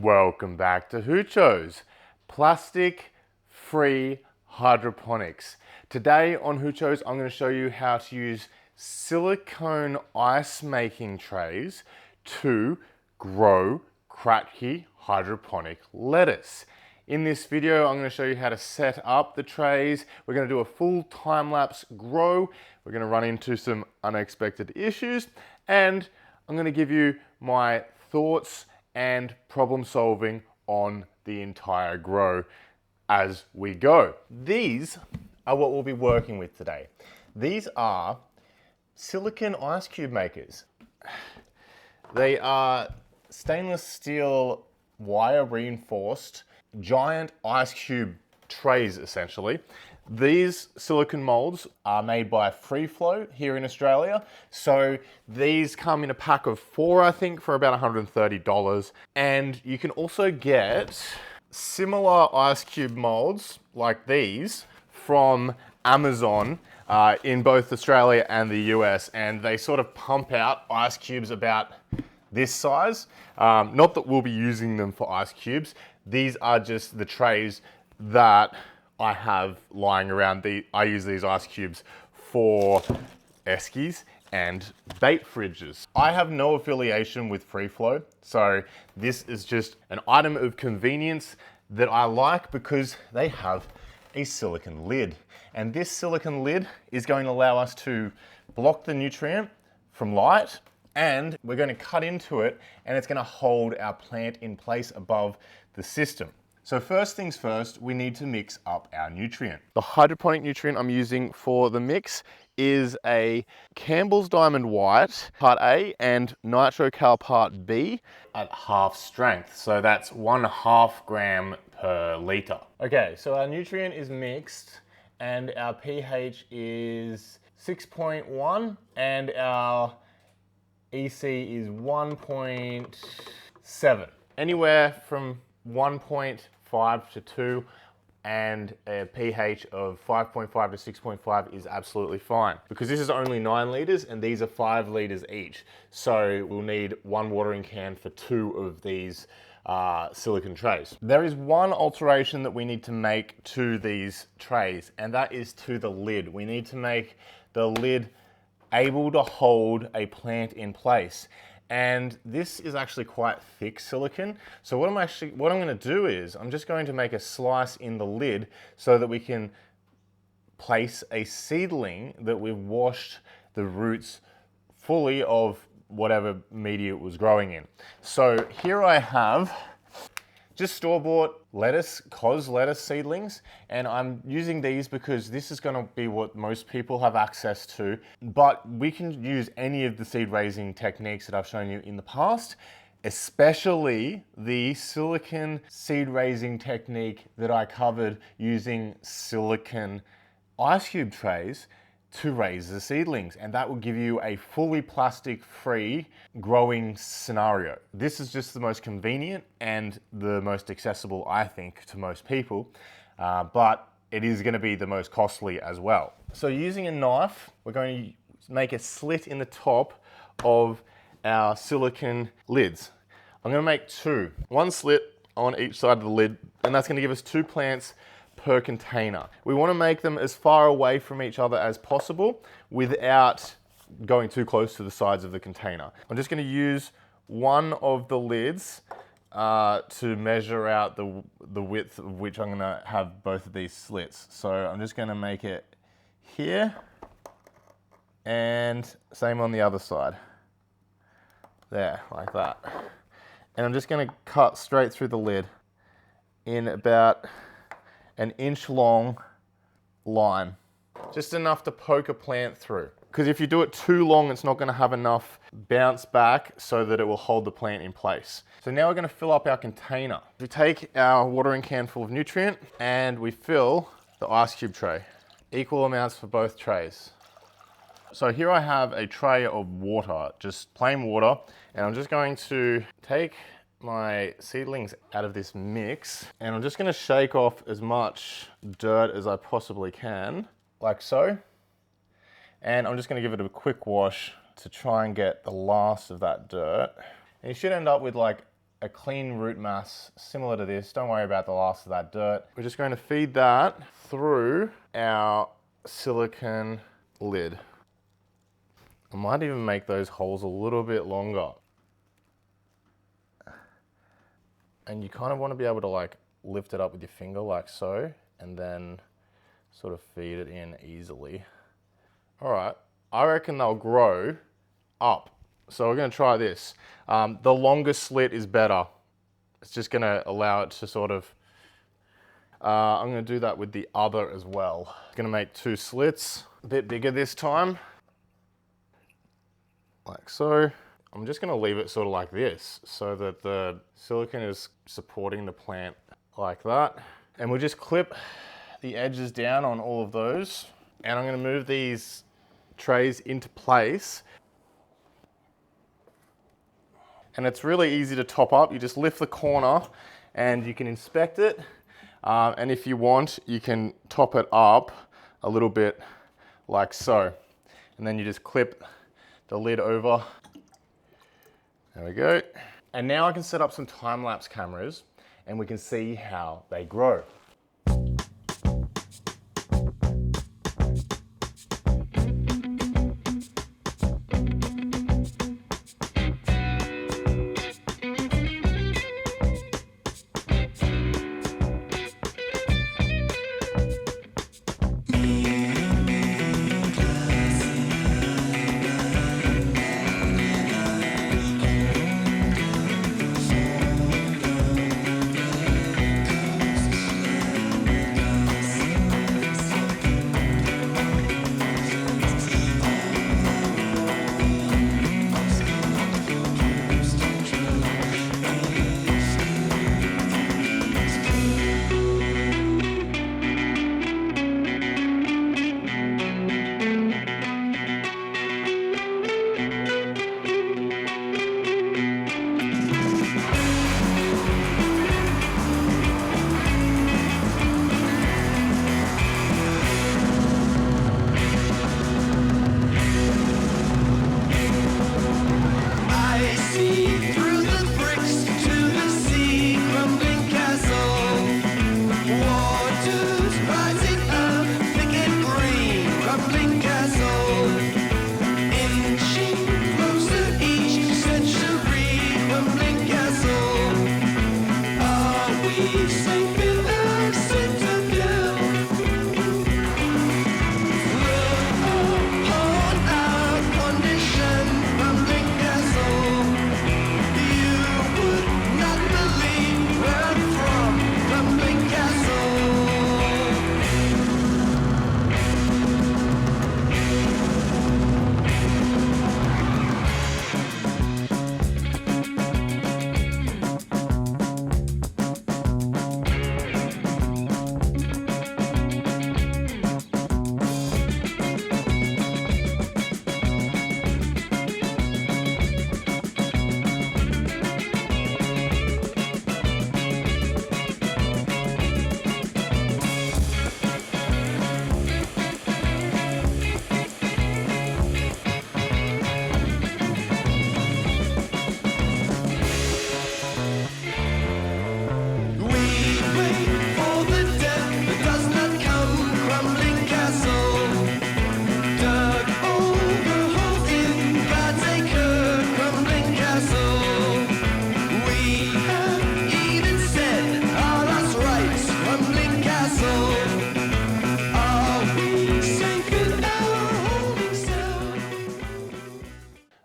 Welcome back to Hoochos, plastic-free hydroponics. Today on Hoochos, I'm going to show you how to use silicone ice making trays to grow Kratky hydroponic lettuce. In this video, I'm going to show you how to set up the trays. We're going to do a full time-lapse grow. We're going to run into some unexpected issues, and I'm going to give you my thoughts and problem solving on the entire grow as we go. These are what we'll be working with today. These are silicone ice cube makers. They are stainless steel wire reinforced giant ice cube trays essentially. These silicone molds are made by Free Flow here in Australia. So these come in a pack of 4, I think, for about $130. And you can also get similar ice cube molds like these from Amazon in both Australia and the US. And they sort of pump out ice cubes about this size. Not that we'll be using them for ice cubes. These are just the trays that I have lying around. I use these ice cubes for eskies and bait fridges. I have no affiliation with Free Flow, so this is just an item of convenience that I like because they have a silicone lid. And this silicone lid is going to allow us to block the nutrient from light, and we're going to cut into it and it's going to hold our plant in place above the system. So first things first, we need to mix up our nutrient. The hydroponic nutrient I'm using for the mix is a Campbell's Diamond White Part A and NitroCal Part B at half strength. So that's 1/2 gram per liter. Okay, so our nutrient is mixed and our pH is 6.1 and our EC is 1.7. Anywhere from 1.5 to 2 and a pH of 5.5 to 6.5 is absolutely fine because this is only 9 liters and these are 5 liters each. So we'll need 1 watering can for 2 of these silicone trays. There is one alteration that we need to make to these trays, and that is to the lid. We need to make the lid able to hold a plant in place. And this is actually quite thick silicone. So what I'm going to do is I'm just going to make a slice in the lid so that we can place a seedling that we've washed the roots fully of whatever media it was growing in. So here I have just store-bought lettuce, cos lettuce seedlings, and I'm using these because this is gonna be what most people have access to, but we can use any of the seed raising techniques that I've shown you in the past, especially the silicone seed raising technique that I covered using silicone ice cube trays to raise the seedlings, and that will give you a fully plastic-free growing scenario. This is just the most convenient and the most accessible, I think, to most people, but it is going to be the most costly as well. So using a knife, we're going to make a slit in the top of our silicone lids. I'm going to make 2. 1 slit on each side of the lid, and that's going to give us 2 plants per container. We want to make them as far away from each other as possible without going too close to the sides of the container. I'm just going to use one of the lids to measure out the width of which I'm going to have both of these slits. So I'm just going to make it here and same on the other side. There, like that. And I'm just going to cut straight through the lid in about an inch long line, just enough to poke a plant through. Because if you do it too long, it's not going to have enough bounce back so that it will hold the plant in place. So now we're going to fill up our container. We take our watering can full of nutrient and we fill the ice cube tray. Equal amounts for both trays. So here I have a tray of water, just plain water, and I'm just going to take my seedlings out of this mix and I'm just going to shake off as much dirt as I possibly can, like so. And I'm just going to give it a quick wash to try and get the last of that dirt. And you should end up with like a clean root mass similar to this. Don't worry about the last of that dirt. We're just going to feed that through our silicone lid. I might even make those holes a little bit longer. And you kind of want to be able to like lift it up with your finger like so, and then sort of feed it in easily. All right, I reckon they'll grow up. So we're going to try this. The longer slit is better. It's just going to allow it to sort of, I'm going to do that with the other as well. I'm going to make 2 slits, a bit bigger this time. Like so. I'm just going to leave it sort of like this so that the silicone is supporting the plant like that. And we'll just clip the edges down on all of those. And I'm going to move these trays into place. And it's really easy to top up. You just lift the corner and you can inspect it. And if you want, you can top it up a little bit like so. And then you just clip the lid over. There we go. And now I can set up some time-lapse cameras and we can see how they grow.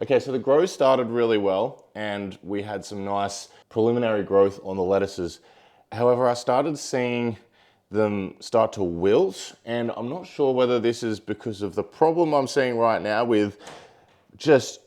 Okay, so the grow started really well and we had some nice preliminary growth on the lettuces. However, I started seeing them start to wilt, and I'm not sure whether this is because of the problem I'm seeing right now with just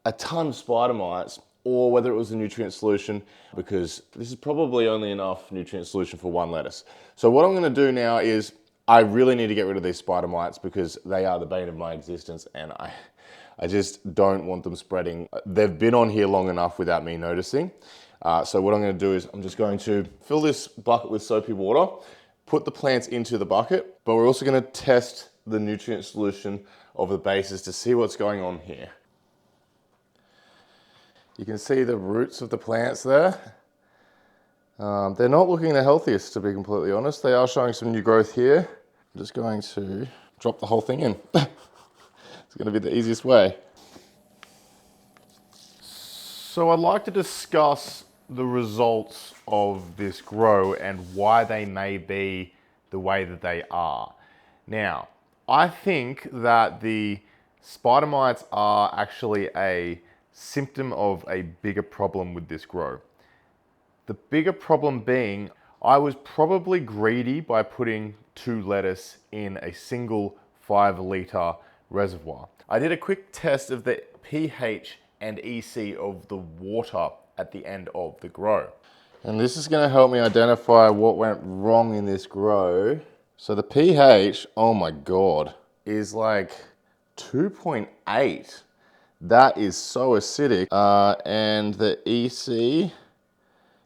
a ton of spider mites, or whether it was the nutrient solution, because this is probably only enough nutrient solution for one lettuce. So what I'm gonna do now is I really need to get rid of these spider mites because they are the bane of my existence, and I just don't want them spreading. They've been on here long enough without me noticing. So what I'm gonna do is I'm just going to fill this bucket with soapy water, put the plants into the bucket, but we're also gonna test the nutrient solution of the bases to see what's going on here. You can see the roots of the plants there. They're not looking the healthiest, to be completely honest. They are showing some new growth here. I'm just going to drop the whole thing in. It's going to be the easiest way. So I'd like to discuss the results of this grow and why they may be the way that they are. Now, I think that the spider mites are actually a symptom of a bigger problem with this grow. The bigger problem being, I was probably greedy by putting 2 lettuce in a single 5-litre reservoir. I did a quick test of the pH and EC of the water at the end of the grow. And this is going to help me identify what went wrong in this grow. So the pH, oh my God, is like 2.8. That is so acidic. And the EC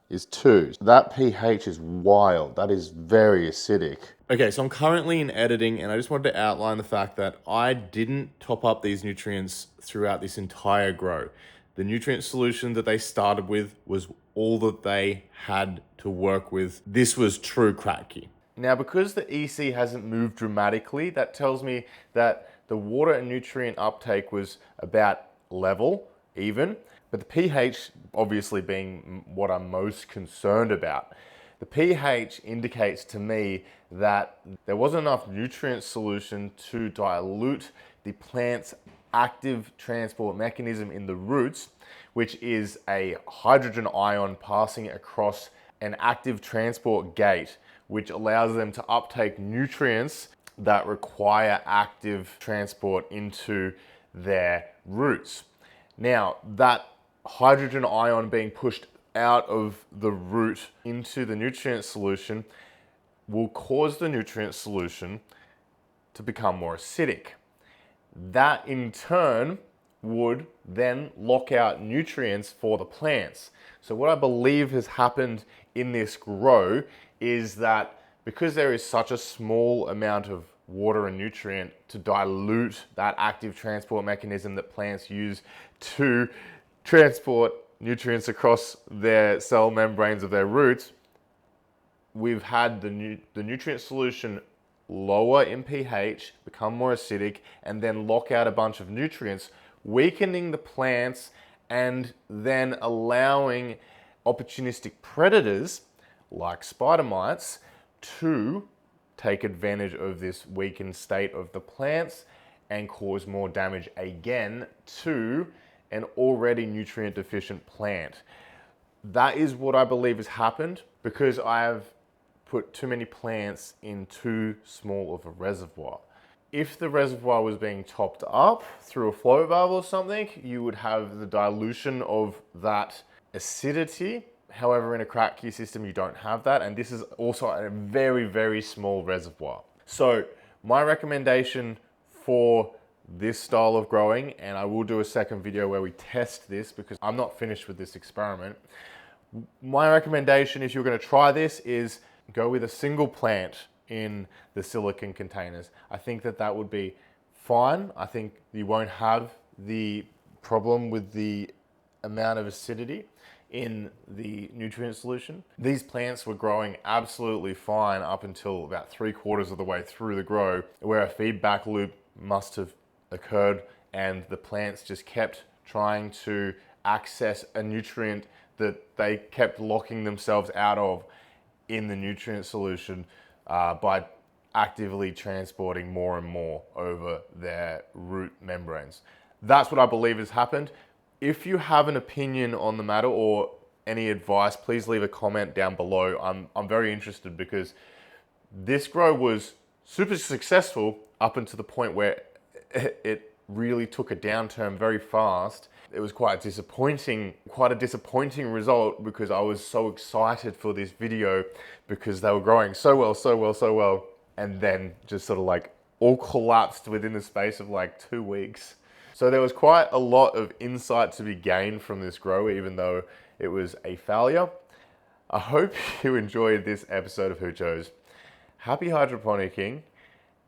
is 2. That pH is wild. That is very acidic. Okay, so I'm currently in editing and I just wanted to outline the fact that I didn't top up these nutrients throughout this entire grow. The nutrient solution that they started with was all that they had to work with. This was true Kratky. Now, because the EC hasn't moved dramatically, that tells me that the water and nutrient uptake was about level, even, but the pH obviously being what I'm most concerned about. The pH indicates to me that there wasn't enough nutrient solution to dilute the plant's active transport mechanism in the roots, which is a hydrogen ion passing across an active transport gate, which allows them to uptake nutrients that require active transport into their roots. Now, that hydrogen ion being pushed out of the root into the nutrient solution will cause the nutrient solution to become more acidic. That in turn would then lock out nutrients for the plants. So what I believe has happened in this grow is that because there is such a small amount of water and nutrient to dilute that active transport mechanism that plants use to transport nutrients across their cell membranes of their roots, we've had the nutrient solution lower in pH, become more acidic, and then lock out a bunch of nutrients, weakening the plants and then allowing opportunistic predators like spider mites to take advantage of this weakened state of the plants and cause more damage again to an already nutrient deficient plant. That is what I believe has happened because I have put too many plants in too small of a reservoir. If the reservoir was being topped up through a flow valve or something, you would have the dilution of that acidity. However, in a Kratky system, you don't have that. And this is also a very, very small reservoir. So my recommendation for this style of growing, and I will do a second video where we test this because I'm not finished with this experiment. My recommendation if you're going to try this is go with a single plant in the silicone containers. I think that that would be fine. I think you won't have the problem with the amount of acidity in the nutrient solution. These plants were growing absolutely fine up until about 3/4 of the way through the grow, where a feedback loop must have occurred and the plants just kept trying to access a nutrient that they kept locking themselves out of in the nutrient solution by actively transporting more and more over their root membranes. That's what I believe has happened. If you have an opinion on the matter or any advice, please leave a comment down below. I'm very interested because this grow was super successful up until the point where it really took a downturn very fast. It was quite a disappointing result because I was so excited for this video because they were growing so well, and then just sort of like all collapsed within the space of like 2 weeks. So there was quite a lot of insight to be gained from this grow, even though it was a failure. I hope you enjoyed this episode of Hoochos. Happy hydroponicking,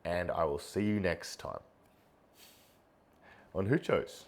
and I will see you next time on Hoochos.